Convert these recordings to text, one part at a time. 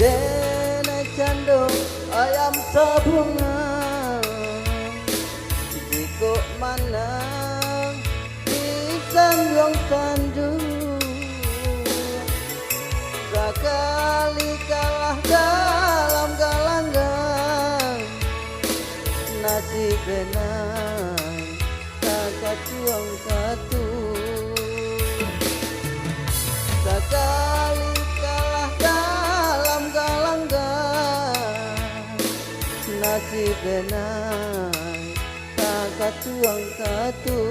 dene candong ayam sabungan jiko manang pisan wong sandu sekali kalah dalam galanggang nasib benang kakak tuang katu sekali kalah dalam galanggang nasib benang kakak tuang katu.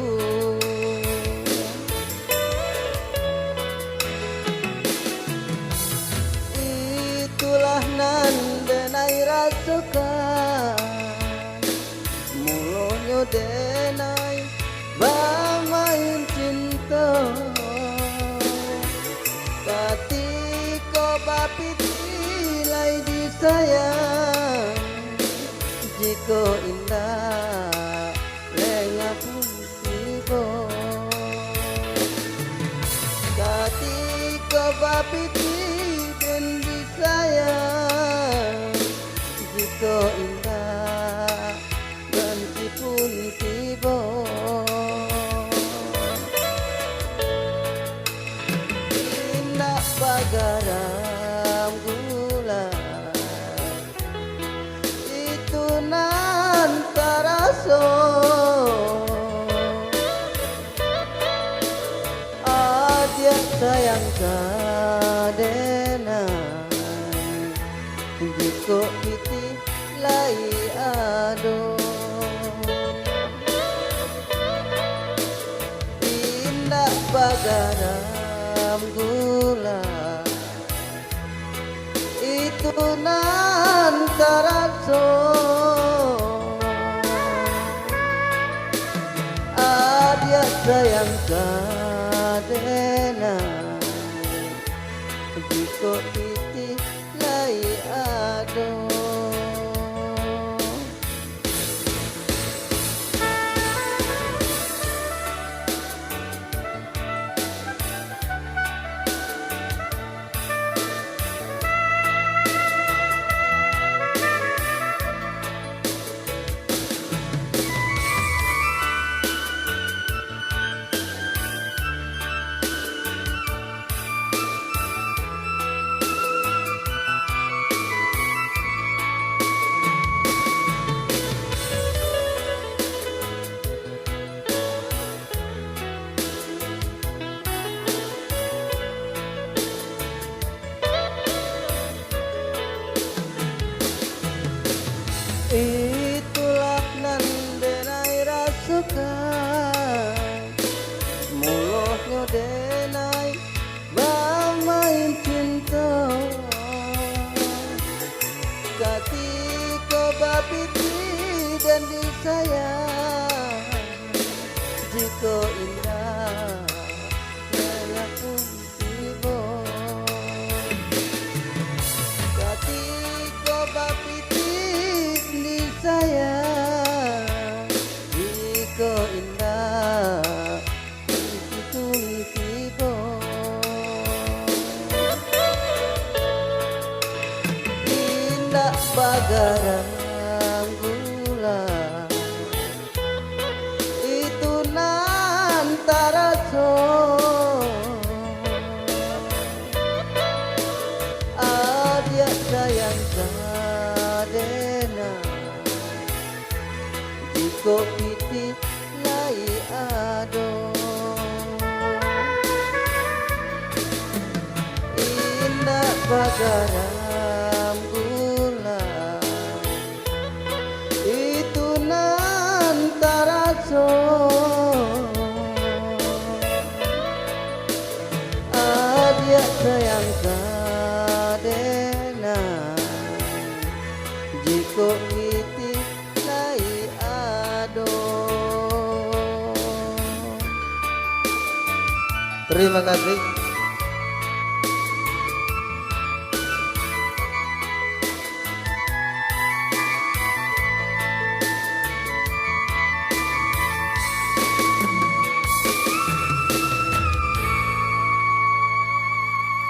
Itulah nan denai rasukan mulonyo denai bamain cinta katiko bapitilai disayang jiko indah lenga pun tiba katiko bapiti dan disayang jiko indah benci pun tiba indah bagaram gula itu nan taraso adia sayang kadenai jiko piti lai ado indah bagaram gula itu nan taraso adia sayang kadenai jiko piti lai ado. Itulah nan denai rasukan mulohnya denai bamain cinta katiko bapiti dan disayang jiko indah rela pun tiba katiko bapiti sayang jiko indah itu tiba indah bagaram gula itu nan taraso adia sayang kadena jiko piti lai ado indah bagaram gula itu nan taraso adia sayang kadena jiko piti lai ado. Terima kasih.